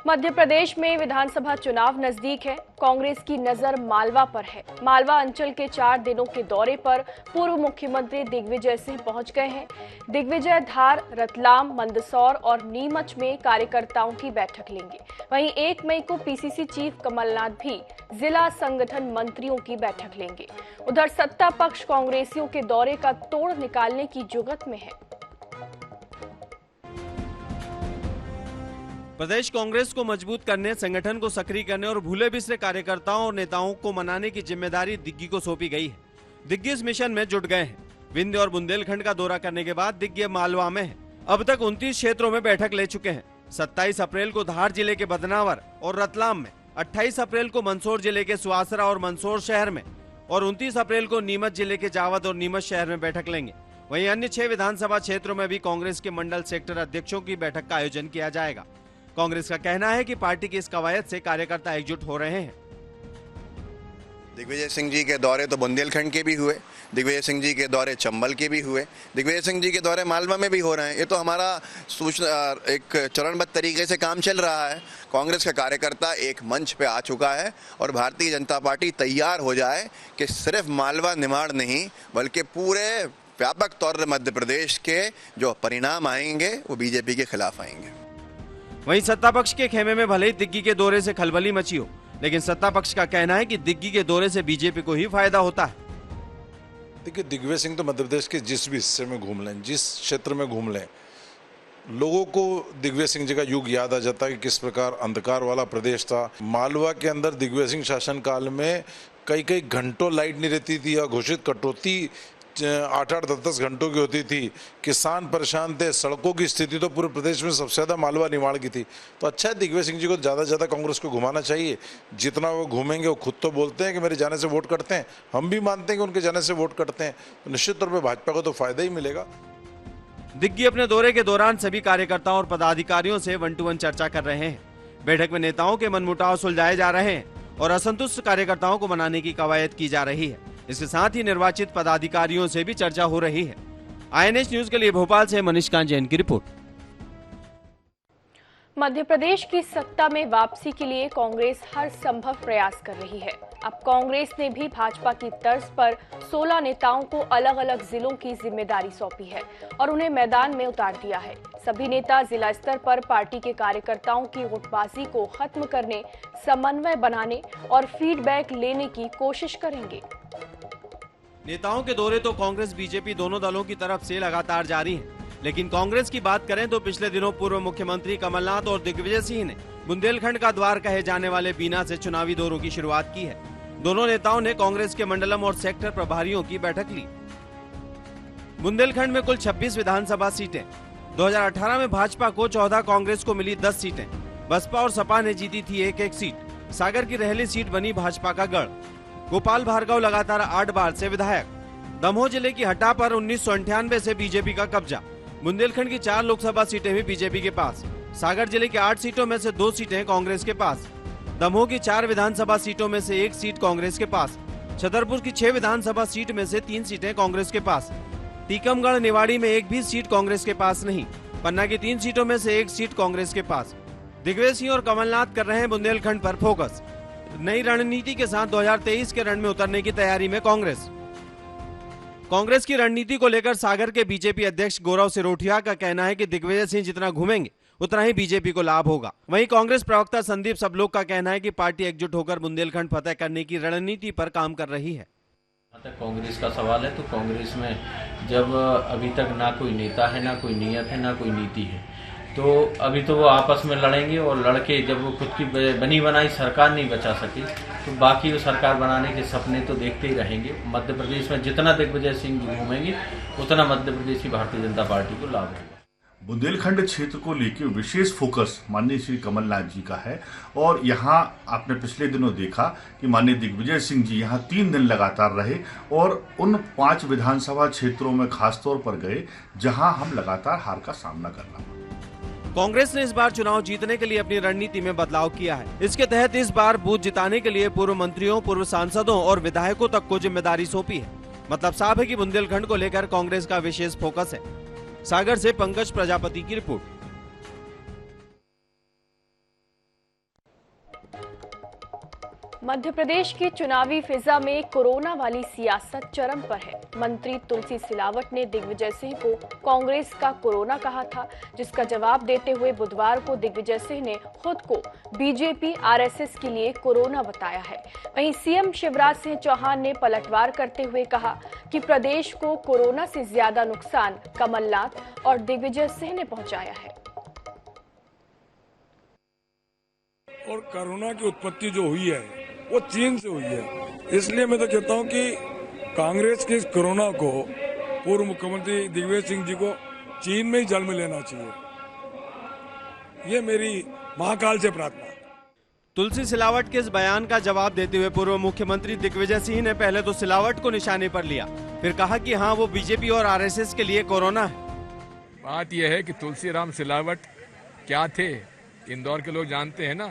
मध्य प्रदेश में विधानसभा चुनाव नजदीक है। कांग्रेस की नजर मालवा पर है। मालवा अंचल के 4 दिनों के दौरे पर पूर्व मुख्यमंत्री दिग्विजय सिंह पहुंच गए हैं। दिग्विजय धार, रतलाम, मंदसौर और नीमच में कार्यकर्ताओं की बैठक लेंगे। वहीं 1 मई को पीसीसी चीफ कमलनाथ भी जिला संगठन मंत्रियों की बैठक लेंगे। उधर सत्ता पक्ष कांग्रेसियों के दौरे का तोड़ निकालने की जुगत में है। प्रदेश कांग्रेस को मजबूत करने, संगठन को सक्रिय करने और भूले बिसरे कार्यकर्ताओं और नेताओं को मनाने की जिम्मेदारी दिग्गी को सौंपी गई है। दिग्गी इस मिशन में जुट गए हैं। विंध्य और बुंदेलखंड का दौरा करने के बाद दिग्गी मालवा में है। अब तक 29 क्षेत्रों में बैठक ले चुके हैं। 27 अप्रैल को धार जिले के बदनावर और रतलाम में, 28 अप्रैल को मंदसौर जिले के सुवासरा और मंदसौर शहर में और 29 अप्रैल को नीमच जिले के जावद और नीमच शहर में बैठक लेंगे। वहीं अन्य 6 विधानसभा क्षेत्रों में भी कांग्रेस के मंडल सेक्टर अध्यक्षों की बैठक का आयोजन किया जाएगा। कांग्रेस का कहना है कि पार्टी की इस कवायद से कार्यकर्ता एकजुट हो रहे हैं। दिग्विजय सिंह जी के दौरे तो बुंदेलखंड के भी हुए, दिग्विजय सिंह जी के दौरे चंबल के भी हुए, दिग्विजय सिंह जी के दौरे मालवा में भी हो रहे हैं। ये तो हमारा एक चरणबद्ध तरीके से काम चल रहा है। कांग्रेस का कार्यकर्ता एक मंच पे आ चुका है और भारतीय जनता पार्टी तैयार हो जाए कि सिर्फ मालवा निमाड़ नहीं बल्कि पूरे व्यापक तौर पर मध्य प्रदेश के जो परिणाम आएंगे वो बीजेपी के खिलाफ आएंगे। वहीं सत्ता पक्ष के खेमे में भले ही दिग्गी के दौरे से खलबली मची हो, लेकिन सत्ता पक्ष का कहना है कि दिग्गी के दौरे से बीजेपी को ही फायदा होता है। देखिए, दिग्विजय सिंह तो मध्य प्रदेश के जिस भी हिस्से में घूम लें, जिस क्षेत्र में घूम लें, लोगों को दिग्विजय सिंह जी का युग याद आ जाता है कि किस प्रकार अंधकार वाला प्रदेश था। मालवा के अंदर दिग्विजय सिंह शासन काल में कई घंटों लाइट नहीं रहती थी या घोषित कटौती 8-8, 10-10 घंटों की होती थी। किसान परेशान थे। सड़कों की स्थिति तो पूरे प्रदेश में सबसे ज्यादा मालवा निमाड़ की थी। तो अच्छा है, दिग्विजय सिंह जी को ज्यादा से ज्यादा कांग्रेस को घुमाना चाहिए। जितना वो घूमेंगे, वो खुद तो बोलते हैं कि मेरे जाने से वोट करते हैं, हम भी मानते हैं कि उनके जाने से वोट करते हैं, तो निश्चित तौर पर भाजपा को तो फायदा ही मिलेगा। दिग्गी अपने दौरे के दौरान सभी कार्यकर्ताओं और पदाधिकारियों से 1-to-1 चर्चा कर रहे हैं। बैठक में नेताओं के मनमुटाव सुलझाए जा रहे हैं और असंतुष्ट कार्यकर्ताओं को मनाने की कवायद की जा रही है। इसके साथ ही निर्वाचित पदाधिकारियों से भी चर्चा हो रही है। INH न्यूज के लिए भोपाल से मनीष कांत जैन की रिपोर्ट। मध्य प्रदेश की सत्ता में वापसी के लिए कांग्रेस हर संभव प्रयास कर रही है। अब कांग्रेस ने भी भाजपा की तर्ज पर 16 नेताओं को अलग अलग जिलों की जिम्मेदारी सौंपी है और उन्हें मैदान में उतार दिया है। सभी नेता जिला स्तर पर पार्टी के कार्यकर्ताओं की गुटबाजी को खत्म करने, समन्वय बनाने और फीडबैक लेने की कोशिश करेंगे। नेताओं के दौरे तो कांग्रेस बीजेपी दोनों दलों की तरफ से लगातार जारी हैं। लेकिन कांग्रेस की बात करें तो पिछले दिनों पूर्व मुख्यमंत्री कमलनाथ और दिग्विजय सिंह ने बुंदेलखंड का द्वार कहे जाने वाले बीना से चुनावी दौरों की शुरुआत की है। दोनों नेताओं ने कांग्रेस के मंडलम और सेक्टर प्रभारियों की बैठक ली। बुंदेलखंड में कुल 26 विधानसभा सीटें। 2018 में भाजपा को 14, कांग्रेस को मिली 10 सीटें। बसपा और सपा ने जीती थी 1-1 सीट। सागर की रहली सीट बनी भाजपा का गढ़। गोपाल भार्गव लगातार 8 बार से विधायक। दमोह जिले की हटा पर 1998 से बीजेपी का कब्जा। बुंदेलखंड की 4 लोकसभा सीटें भी बीजेपी के पास। सागर जिले की 8 सीटों में से 2 सीटें कांग्रेस के पास। दमोह की 4 विधानसभा सीटों में से 1 सीट कांग्रेस के पास। छतरपुर की 6 विधानसभा सीट में से 3 सीटें कांग्रेस के पास। टीकमगढ़, निवाड़ी में एक भी सीट कांग्रेस के पास नहीं। पन्ना की 3 सीटों में से 1 सीट कांग्रेस के पास। दिग्विजय सिंह और कमलनाथ कर रहे हैं बुंदेलखंड पर फोकस। नई रणनीति के साथ 2023 के रण में उतरने की तैयारी में कांग्रेस की रणनीति को लेकर सागर के बीजेपी अध्यक्ष गौरव सिरोठिया का कहना है कि दिग्विजय सिंह जितना घूमेंगे उतना ही बीजेपी को लाभ होगा। वहीं कांग्रेस प्रवक्ता संदीप सबलोक का कहना है कि पार्टी एकजुट होकर बुंदेलखंड फतह करने की रणनीति पर काम कर रही है। कांग्रेस का सवाल है तो कांग्रेस में जब अभी तक ना कोई नेता है, ना कोई नियत है, ना कोई नीति है, तो अभी तो वो आपस में लड़ेंगे और लड़के जब वो खुद की बनी बनाई सरकार नहीं बचा सकी तो बाकी वो सरकार बनाने के सपने तो देखते ही रहेंगे। मध्य प्रदेश में जितना दिग्विजय सिंह घूमेंगे उतना मध्य प्रदेश की भारतीय जनता पार्टी को लाभ होगा। बुंदेलखंड क्षेत्र को लेकर विशेष फोकस माननीय श्री कमलनाथ जी का है और यहाँ आपने पिछले दिनों देखा कि माननीय दिग्विजय सिंह जी यहाँ 3 दिन लगातार रहे और उन 5 विधानसभा क्षेत्रों में खासतौर पर गए जहाँ हम लगातार हार का सामना करना पड़ा। कांग्रेस ने इस बार चुनाव जीतने के लिए अपनी रणनीति में बदलाव किया है। इसके तहत इस बार बूथ जिताने के लिए पूर्व मंत्रियों, पूर्व सांसदों और विधायकों तक को जिम्मेदारी सौंपी है। मतलब साफ है कि बुंदेलखंड को लेकर कांग्रेस का विशेष फोकस है। सागर से पंकज प्रजापति की रिपोर्ट। मध्य प्रदेश की चुनावी फिजा में कोरोना वाली सियासत चरम पर है। मंत्री तुलसी सिलावट ने दिग्विजय सिंह को कांग्रेस का कोरोना कहा था, जिसका जवाब देते हुए बुधवार को दिग्विजय सिंह ने खुद को बीजेपी आरएसएस के लिए कोरोना बताया है। वहीं सीएम शिवराज सिंह चौहान ने पलटवार करते हुए कहा कि प्रदेश को कोरोना से ज्यादा नुकसान कमलनाथ और दिग्विजय सिंह ने पहुंचाया है। और कोरोना की उत्पत्ति जो हुई है वो चीन से हुई है। इसलिए मैं तो कहता हूं कि कांग्रेस के इस कोरोना को पूर्व मुख्यमंत्री दिग्विजय सिंह जी को चीन में ही जल में लेना चाहिए। ये मेरी महाकाल से प्रार्थना। तुलसी सिलावट के इस बयान का जवाब देते हुए पूर्व मुख्यमंत्री दिग्विजय सिंह ने पहले तो सिलावट को निशाने पर लिया, फिर कहा कि हाँ, वो बीजेपी और आरएसएस के लिए कोरोना है। बात यह है कि तुलसीराम सिलावट क्या थे, इंदौर के लोग जानते हैं ना,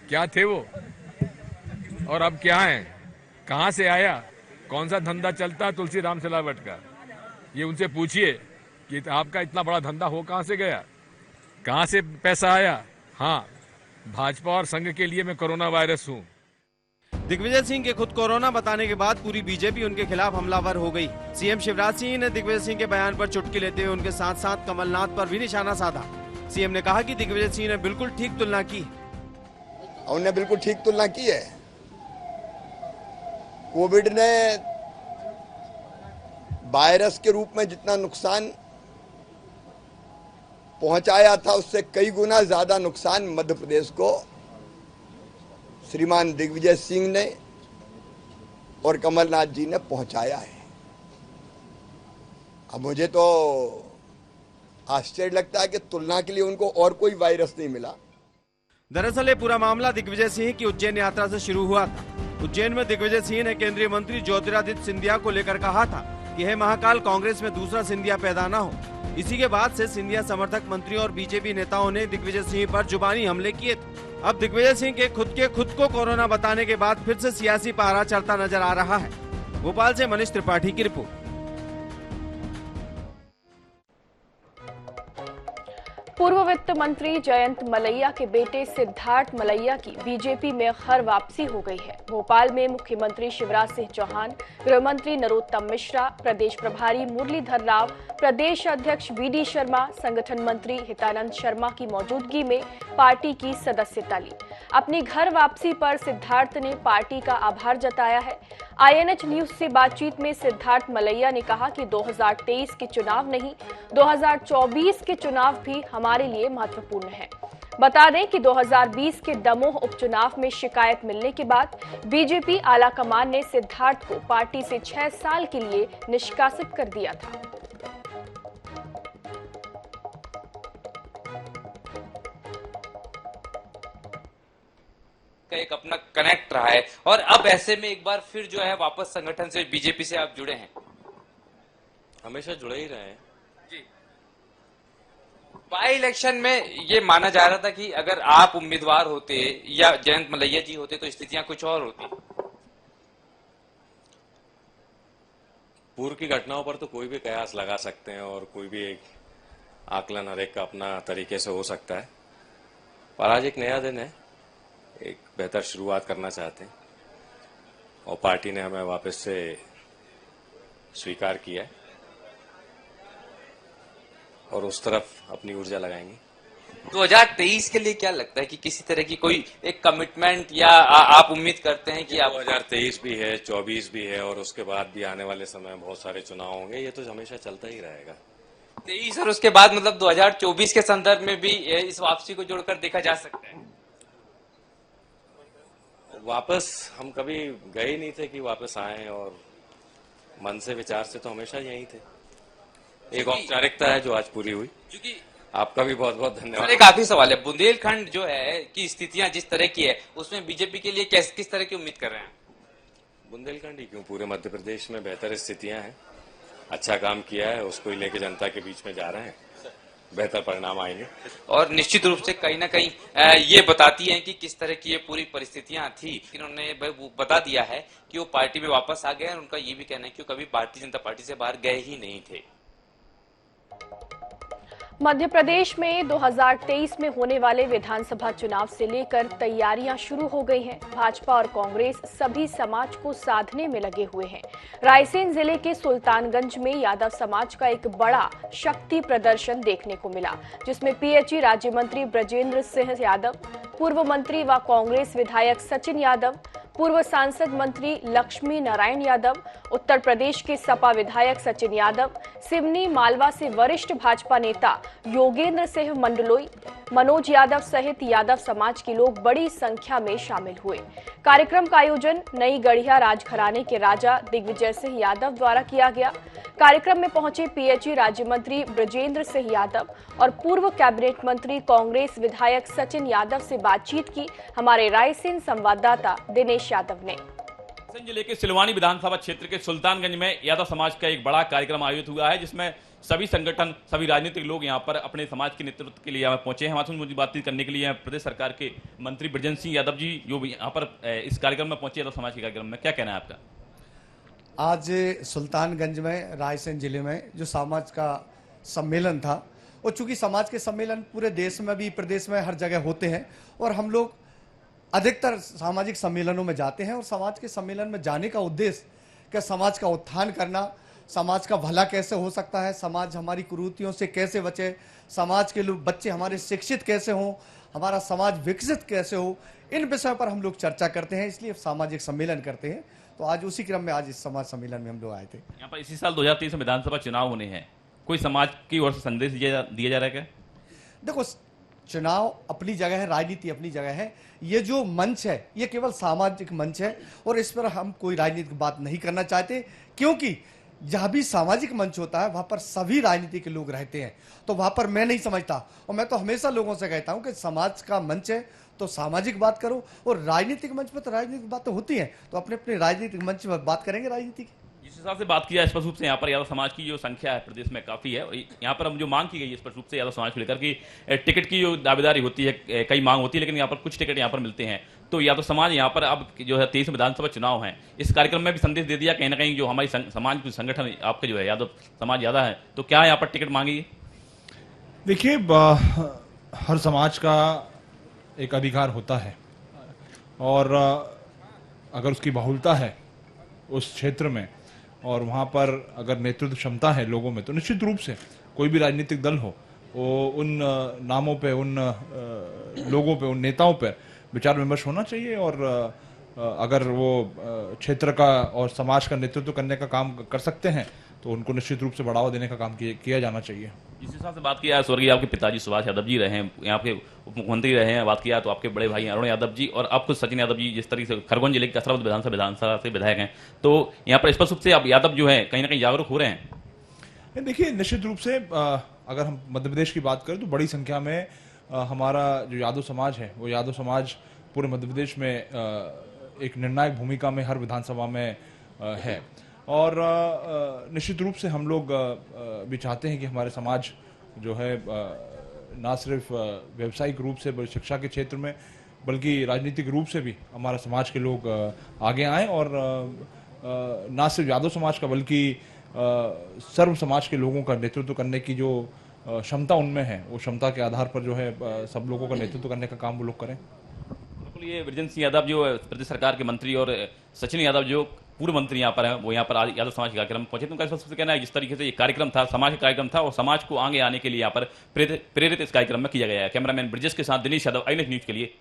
क्या थे वो और अब क्या है, कहां से आया, कौन सा धंधा चलता है तुलसीराम सिलावट का, ये उनसे पूछिए कि आपका इतना बड़ा धंधा हो कहां से गया, कहां से पैसा आया। हाँ, भाजपा और संघ के लिए मैं कोरोना वायरस हूं। दिग्विजय सिंह के खुद कोरोना बताने के बाद पूरी बीजेपी उनके खिलाफ हमलावर हो गई। सीएम शिवराज सिंह ने दिग्विजय सिंह के बयान पर चुटकी लेते हुए उनके साथ साथ कमलनाथ पर भी निशाना साधा। सीएम ने कहा कि दिग्विजय सिंह ने बिल्कुल ठीक तुलना की। उन्होंने बिल्कुल ठीक तुलना की है। कोविड ने वायरस के रूप में जितना नुकसान पहुंचाया था, उससे कई गुना ज्यादा नुकसान मध्य प्रदेश को श्रीमान दिग्विजय सिंह ने और कमलनाथ जी ने पहुंचाया है। अब मुझे तो आश्चर्य लगता है कि तुलना के लिए उनको और कोई वायरस नहीं मिला। दरअसल ये पूरा मामला दिग्विजय सिंह की उज्जैन यात्रा से शुरू हुआ था। उज्जैन में दिग्विजय सिंह ने केंद्रीय मंत्री ज्योतिरादित्य सिंधिया को लेकर कहा था कि हे महाकाल, कांग्रेस में दूसरा सिंधिया पैदा न हो। इसी के बाद से सिंधिया समर्थक मंत्रियों और बीजेपी नेताओं ने दिग्विजय सिंह पर जुबानी हमले किए थे। अब दिग्विजय सिंह के खुद को कोरोना बताने के बाद फिर से सियासी पारा चढ़ता नजर आ रहा है। भोपाल से मनीष त्रिपाठी की रिपोर्ट। पूर्व वित्त मंत्री जयंत मलैया के बेटे सिद्धार्थ मलैया की बीजेपी में घर वापसी हो गई है। भोपाल में मुख्यमंत्री शिवराज सिंह चौहान, गृह मंत्री नरोत्तम मिश्रा, प्रदेश प्रभारी मुरलीधर राव, प्रदेश अध्यक्ष वीडी शर्मा, संगठन मंत्री हितानंद शर्मा की मौजूदगी में पार्टी की सदस्यता ली। अपनी घर वापसी पर सिद्धार्थ ने पार्टी का आभार जताया है। आईएनएच न्यूज से बातचीत में सिद्धार्थ मलैया ने कहा कि 2023 के चुनाव नहीं, 2024 के चुनाव भी हमारे लिए महत्वपूर्ण है। बता दें कि 2020 के दमोह उपचुनाव में शिकायत मिलने के बाद बीजेपी आलाकमान ने सिद्धार्थ को पार्टी से 6 साल के लिए निष्कासित कर दिया था। एक अपना कनेक्ट रहा है और अब ऐसे में एक बार फिर जो है वापस संगठन से, बीजेपी से आप जुड़े हैं। हमेशा जुड़े ही रहे हैं जी। बाई इलेक्शन में ये माना जा रहा था कि अगर आप उम्मीदवार होते या जयंत मलैया जी होते तो स्थितियां कुछ और होती। पूर्व की घटनाओं पर तो कोई भी कयास लगा सकते हैं और कोई भी एक आकलन हर एक का अपना तरीके से हो सकता है, पर आज एक नया दिन है, एक बेहतर शुरुआत करना चाहते हैं और पार्टी ने हमें वापस से स्वीकार किया है और उस तरफ अपनी ऊर्जा लगाएंगे। 2023 के लिए क्या लगता है कि किसी तरह की कोई एक कमिटमेंट या आप उम्मीद करते हैं कि 2023 भी है, 24 भी है और उसके बाद भी आने वाले समय बहुत सारे चुनाव होंगे, ये तो हमेशा चलता ही रहेगा। 23 और उसके बाद मतलब 2024 के संदर्भ में भी इस वापसी को जोड़कर देखा जा सकता है। वापस हम कभी गए नहीं थे कि वापस आए और मन से विचार से तो हमेशा यही थे। एक औपचारिकता है जो आज पूरी हुई। आपका भी बहुत बहुत धन्यवाद। एक आखिरी सवाल है, बुंदेलखंड जो है की स्थितियां जिस तरह की है उसमें बीजेपी के लिए किस तरह की उम्मीद कर रहे हैं? बुंदेलखंड ही क्यों, पूरे मध्य प्रदेश में बेहतर स्थितियां हैं, अच्छा काम किया है, उसको ही लेके जनता के बीच में जा रहे हैं, बेहतर परिणाम आएंगे। और निश्चित रूप से कहीं ना कहीं ये बताती है कि किस तरह की ये पूरी परिस्थितियां थी। इन्होंने बता दिया है कि वो पार्टी में वापस आ गए और उनका ये भी कहना है कि वो कभी भारतीय जनता पार्टी से बाहर गए ही नहीं थे। मध्य प्रदेश में 2023 में होने वाले विधानसभा चुनाव से लेकर तैयारियां शुरू हो गई हैं। भाजपा और कांग्रेस सभी समाज को साधने में लगे हुए हैं। रायसेन जिले के सुल्तानगंज में यादव समाज का एक बड़ा शक्ति प्रदर्शन देखने को मिला, जिसमें पीएचई राज्य मंत्री ब्रजेंद्र सिंह यादव, पूर्व मंत्री व कांग्रेस विधायक सचिन यादव, पूर्व सांसद मंत्री लक्ष्मी नारायण यादव, उत्तर प्रदेश के सपा विधायक सचिन यादव, सिवनी मालवा से वरिष्ठ भाजपा नेता योगेंद्र सिंह मंडलोई, मनोज यादव सहित यादव समाज के लोग बड़ी संख्या में शामिल हुए। कार्यक्रम का आयोजन नई गढ़िया राजघराने के राजा दिग्विजय सिंह यादव द्वारा किया गया। कार्यक्रम में पहुंचे पीएचई राज्य मंत्री ब्रजेंद्र सिंह यादव और पूर्व कैबिनेट मंत्री कांग्रेस विधायक सचिन यादव से बातचीत की हमारे रायसेन संवाददाता दिनेश यादव ने। रायसेन जिले के सिलवानी विधानसभा क्षेत्र के सुल्तानगंज में यादव समाज का एक बड़ा कार्यक्रम आयोजित हुआ है, जिसमें सभी संगठन, सभी राजनीतिक लोग यहां पर अपने समाज के नेतृत्व के लिए पहुंचे हैं। हमारे मुझे बातचीत करने के लिए प्रदेश सरकार के मंत्री ब्रजेंद्र सिंह यादव जी जो भी यहाँ पर इस कार्यक्रम में पहुंचे, यादव समाज के कार्यक्रम में क्या कहना है आपका? आज सुल्तानगंज में रायसेन जिले में जो समाज का सम्मेलन था, और चूंकि समाज के सम्मेलन पूरे देश में भी, प्रदेश में हर जगह होते हैं और हम लोग अधिकतर सामाजिक सम्मेलनों में जाते हैं, और समाज के सम्मेलन में जाने का उद्देश्य क्या समाज का उत्थान करना, समाज का भला कैसे हो सकता है, समाज हमारी कुरीतियों से कैसे बचे, समाज के लोग बच्चे हमारे शिक्षित कैसे हों, हमारा समाज विकसित कैसे हो, इन विषयों पर हम लोग चर्चा करते हैं, इसलिए सामाजिक सम्मेलन करते हैं। तो आज उसी क्रम में आज इस समाज सम्मेलन में हम लोग आए थे। यहाँ पर इसी साल 2023 में विधानसभा चुनाव होने हैं, कोई समाज की ओर से संदेश दिया जा रहा है क्या? देखो, चुनाव अपनी जगह है, राजनीति अपनी जगह है। ये जो मंच है ये केवल सामाजिक मंच है और इस पर हम कोई राजनीतिक बात नहीं करना चाहते, क्योंकि जहां भी सामाजिक मंच होता है वहां पर सभी राजनीति के लोग रहते हैं, तो वहां पर मैं नहीं समझता, और मैं तो हमेशा लोगों से कहता हूं कि समाज का मंच है तो सामाजिक बात करो, और राजनीतिक मंच पर तो राजनीतिक बातें होती हैं, तो अपने अपने राजनीतिक मंच पर बात करेंगे राजनीति की। जिस हिसाब से बात किया स्पष्ट रूप से यहाँ पर यादव समाज की जो संख्या है प्रदेश में काफी है, और यहाँ पर हम जो मांग की गई है स्पष्ट रूप से यादव समाज को लेकर कि टिकट की जो दावेदारी होती है, कई मांग होती है, लेकिन यहाँ पर कुछ टिकट यहाँ पर मिलते हैं। तो यादव समाज यहाँ पर अब जो है 23 विधानसभा चुनाव है, इस कार्यक्रम में भी संदेश दे दिया कहीं ना कहीं जो हमारी समाज के संगठन आपके जो है यादव समाज ज्यादा है, तो क्या यहाँ पर टिकट मांगी? देखिए, हर समाज का एक अधिकार होता है, और अगर उसकी बहुलता है उस क्षेत्र में और वहाँ पर अगर नेतृत्व क्षमता है लोगों में, तो निश्चित रूप से कोई भी राजनीतिक दल हो वो उन नामों पे, उन लोगों पे, उन नेताओं पर विचार विमर्श होना चाहिए, और अगर वो क्षेत्र का और समाज का नेतृत्व करने का काम कर सकते हैं तो उनको निश्चित रूप से बढ़ावा देने का काम किया जाना चाहिए। जिस हिसाब से बात किया है, स्वर्गीय आपके पिताजी सुभाष यादव जी रहे हैं, यहाँ के उप मुख्यमंत्री रहे हैं, बात किया तो आपके बड़े भाई अरुण यादव जी और आप खुद सचिन यादव जी जिस तरीके से खरगोन जिले के कसरावद विधानसभा से विधायक हैं, तो यहाँ पर स्पष्ट रूप से आप यादव जो है कहीं ना कहीं जागरूक हो रहे हैं। देखिए, निश्चित रूप से अगर हम मध्य प्रदेश की बात करें तो बड़ी संख्या में हमारा जो यादव समाज है, वो यादव समाज पूरे मध्य प्रदेश में एक निर्णायक भूमिका में हर विधानसभा में है, और निश्चित रूप से हम लोग भी चाहते हैं कि हमारे समाज जो है ना सिर्फ व्यावसायिक रूप से शिक्षा के क्षेत्र में, बल्कि राजनीतिक रूप से भी हमारा समाज के लोग आगे आएं, और ना सिर्फ यादव समाज का बल्कि सर्व समाज के लोगों का नेतृत्व करने की जो क्षमता उनमें है, वो क्षमता के आधार पर जो है सब लोगों का नेतृत्व करने का काम वो लोग करें। बिल्कुल, ये ब्रजेंद्र सिंह यादव जो प्रदेश सरकार के मंत्री और सचिन यादव जो पूर्व मंत्री यहाँ पर हैं, वो यहाँ पर आज यादव समाज के कार्यक्रम में पहुंचे। तो उनका सबसे कहना है जिस तरीके से ये कार्यक्रम था, समाज का कार्यक्रम था, और समाज को आगे आने के लिए यहाँ पर प्रेरित इस कार्यक्रम में किया गया है। कैमरामैन ब्रिजेश के साथ दिनेश यादव, आई न्यूज के लिए।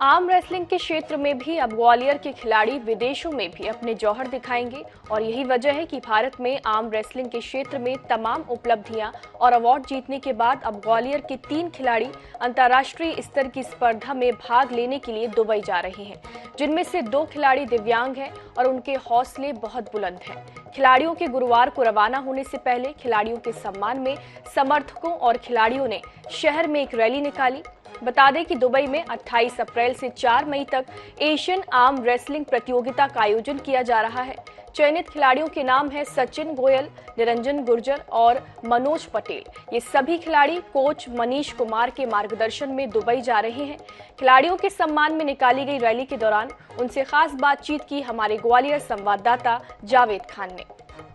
आर्म रेसलिंग के क्षेत्र में भी अब ग्वालियर के खिलाड़ी विदेशों में भी अपने जौहर दिखाएंगे, और यही वजह है कि भारत में आर्म रेसलिंग के क्षेत्र में तमाम उपलब्धियां और अवार्ड जीतने के बाद अब ग्वालियर के 3 खिलाड़ी अंतर्राष्ट्रीय स्तर की स्पर्धा में भाग लेने के लिए दुबई जा रहे हैं, जिनमें से 2 खिलाड़ी दिव्यांग हैं और उनके हौसले बहुत बुलंद हैं। खिलाड़ियों के गुरुवार को रवाना होने से पहले खिलाड़ियों के सम्मान में समर्थकों और खिलाड़ियों ने शहर में एक रैली निकाली। बता दें कि दुबई में 28 अप्रैल से 4 मई तक एशियन आर्म रेसलिंग प्रतियोगिता का आयोजन किया जा रहा है। चयनित खिलाड़ियों के नाम है सचिन गोयल, निरंजन गुर्जर और मनोज पटेल। ये सभी खिलाड़ी कोच मनीष कुमार के मार्गदर्शन में दुबई जा रहे हैं। खिलाड़ियों के सम्मान में निकाली गई रैली के दौरान उनसे खास बातचीत की हमारे ग्वालियर संवाददाता जावेद खान ने।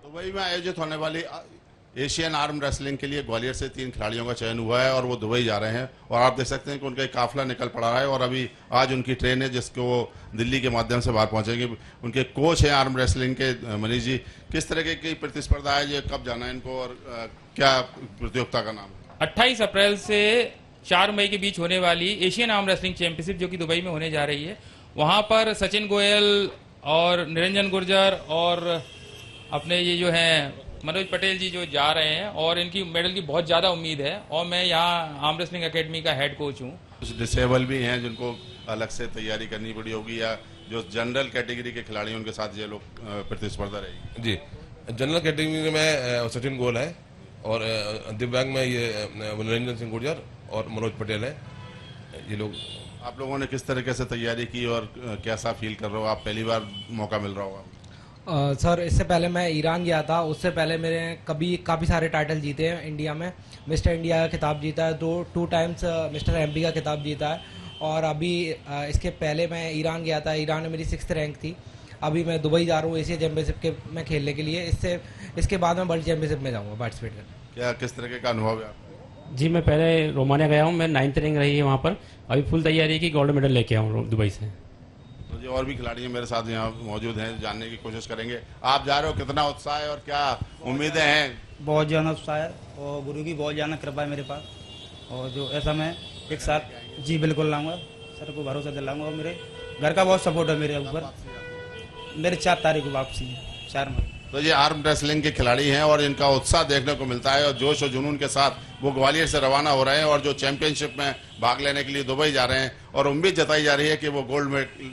दुबई में आयोजित होने वाली एशियन आर्म रेसलिंग के लिए ग्वालियर से 3 खिलाड़ियों का चयन हुआ है और वो दुबई जा रहे हैं और आप देख सकते हैं कि उनका एक काफिला निकल पड़ा है और अभी आज उनकी ट्रेन है जिसको वो दिल्ली के माध्यम से बाहर पहुंचेंगे। उनके कोच हैं आर्म रेसलिंग के मनीष जी, किस तरह की प्रतिस्पर्धा है, ये कब जाना है इनको और क्या प्रतियोगिता का नाम है? 28 अप्रैल से 4 मई के बीच होने वाली एशियन आर्म रेसलिंग चैंपियनशिप जो कि दुबई में होने जा रही है, वहां पर सचिन गोयल और निरंजन गुर्जर और अपने ये जो हैं मनोज पटेल जी जो जा रहे हैं और इनकी मेडल की बहुत ज़्यादा उम्मीद है। और मैं यहाँ आर्म रेसलिंग एकेडमी का हेड कोच हूँ। कुछ डिसेबल भी हैं जिनको अलग से तैयारी करनी पड़ी होगी या जो जनरल कैटेगरी के खिलाड़ी उनके साथ ये लोग प्रतिस्पर्धा रहेगी? जी, जनरल कैटेगरी में सचिन गोयल है और दिव्यांग में ये निरंजन सिंह गुर्जर और मनोज पटेल है। ये लोग। आप लोगों ने किस तरीके से तैयारी की और कैसा फील कर रहे हो? आप पहली बार मौका मिल रहा होगा? सर, इससे पहले मैं ईरान गया था, उससे पहले मेरे काफ़ी सारे टाइटल जीते हैं इंडिया में। मिस्टर इंडिया का खिताब जीता है, 2 टाइम्स मिस्टर एमपी का खिताब जीता है और अभी इसके पहले मैं ईरान गया था, ईरान में मेरी 6th रैंक थी। अभी मैं दुबई जा रहा हूँ एशिया चैंपियनशिप के में खेलने के लिए। इसके बाद मैं वर्ल्ड चैंपियनशिप में जाऊँगा पार्टिसिपेट करने। क्या किस तरह का अनुभव है आपका? जी, मैं पहले रोमानिया गया हूँ, मैं 9th रैंक रही है वहाँ पर। अभी फुल तैयारी है कि गोल्ड मेडल लेके आऊँ दुबई से। तो जी और भी खिलाड़ी मेरे साथ यहाँ मौजूद हैं, जानने की कोशिश करेंगे। आप जा रहे हो, कितना उत्साह है और क्या उम्मीदें हैं? बहुत ज़्यादा उत्साह है और गुरु की बहुत ज़्यादा कृपा है मेरे पास। और जो ऐसा मैं एक साथ जी बिल्कुल लाऊंगा, सर को भरोसा दिलाऊंगा और मेरे घर का बहुत सपोर्ट है मेरे ऊपर। मेरे 4 तारीख को वापसी है, 4 मई। तो ये आर्म रेसलिंग के खिलाड़ी हैं और इनका उत्साह देखने को मिलता है और जोश और जुनून के साथ वो ग्वालियर से रवाना हो रहे हैं और जो चैंपियनशिप में भाग लेने के लिए दुबई जा रहे हैं और उम्मीद जताई जा रही है कि वो गोल्ड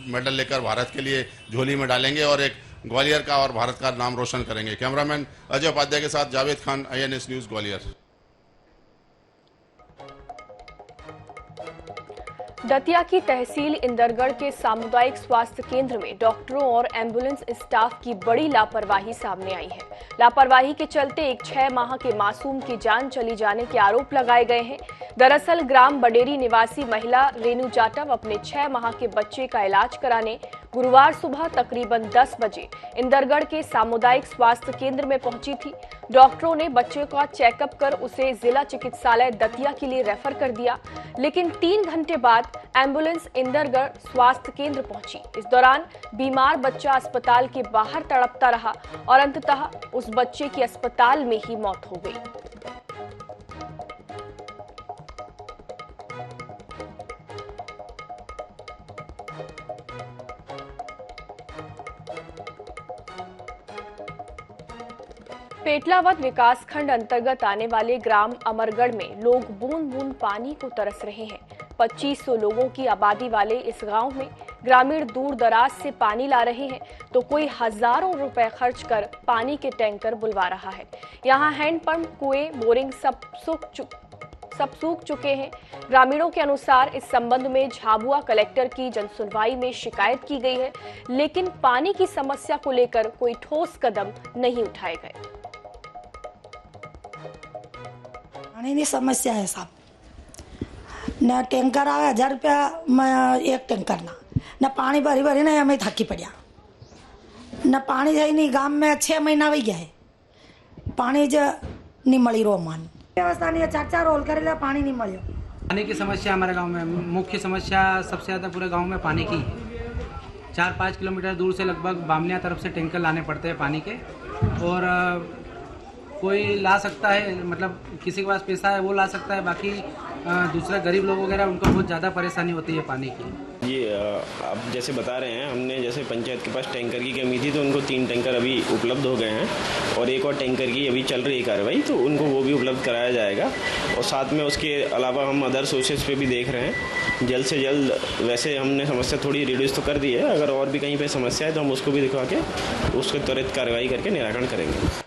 मेडल लेकर भारत के लिए झोली में डालेंगे और एक ग्वालियर का और भारत का नाम रोशन करेंगे। कैमरामैन अजय उपाध्याय के साथ जावेद खान, INS न्यूज ग्वालियर। दतिया की तहसील इंदरगढ़ के सामुदायिक स्वास्थ्य केंद्र में डॉक्टरों और एम्बुलेंस स्टाफ की बड़ी लापरवाही सामने आई है। लापरवाही के चलते एक 6 माह के मासूम की जान चली जाने के आरोप लगाए गए हैं। दरअसल ग्राम बडेरी निवासी महिला रेणु जाटव अपने 6 माह के बच्चे का इलाज कराने गुरुवार सुबह तकरीबन 10 बजे इंदरगढ़ के सामुदायिक स्वास्थ्य केंद्र में पहुंची थी। डॉक्टरों ने बच्चे का चेकअप कर उसे जिला चिकित्सालय दतिया के लिए रेफर कर दिया, लेकिन 3 घंटे बाद एम्बुलेंस इंदरगढ़ स्वास्थ्य केंद्र पहुंची। इस दौरान बीमार बच्चा अस्पताल के बाहर तड़पता रहा और अंततः उस बच्चे की अस्पताल में ही मौत हो गई। पेटलावद विकासखंड अंतर्गत आने वाले ग्राम अमरगढ़ में लोग बूंद बूंद पानी को तरस रहे हैं। 2500 लोगों की आबादी वाले इस गांव में ग्रामीण दूर दराज से पानी ला रहे हैं तो कोई हजारों रुपए खर्च कर पानी के टैंकर बुलवा रहा है। यहां हैंडपंप, कुएं, बोरिंग सब सूख चुके हैं। ग्रामीणों के अनुसार इस संबंध में झाबुआ कलेक्टर की जनसुनवाई में शिकायत की गई है, लेकिन पानी की समस्या को लेकर कोई ठोस कदम नहीं उठाए गए। पानी की समस्या है साहब, न टैंकर आवे 1000 रुपया में एक टैंकर न पानी भरी भरी ना हमें थकी पड़ा, न पानी है नहीं। गांव में 6 महीना वही गया है, पानी जो नहीं मिली रो मान व्यवस्था नहीं है। 4 होल करे पानी नहीं मिलो। पानी की समस्या हमारे गांव में मुख्य समस्या सबसे ज़्यादा पूरे गांव में पानी की है। 4-5 किलोमीटर दूर से लगभग बामनिया तरफ से टैंकर लाने पड़ते हैं पानी के, और कोई ला सकता है, मतलब किसी के पास पैसा है वो ला सकता है, बाकी दूसरा गरीब लोग वगैरह उनको बहुत ज़्यादा परेशानी होती है पानी की। ये आप जैसे बता रहे हैं, हमने जैसे पंचायत के पास टैंकर की कमी थी तो उनको 3 टैंकर अभी उपलब्ध हो गए हैं और एक और टैंकर की अभी चल रही है कार्रवाई, तो उनको वो भी उपलब्ध कराया जाएगा। और साथ में उसके अलावा हम अदर सोर्सेज पे भी देख रहे हैं, जल्द से जल्द। वैसे हमने समस्या थोड़ी रिड्यूस तो कर दी है, अगर और भी कहीं पर समस्या है तो हम उसको भी दिखवा के उसको त्वरित कार्रवाई करके निराकरण करेंगे।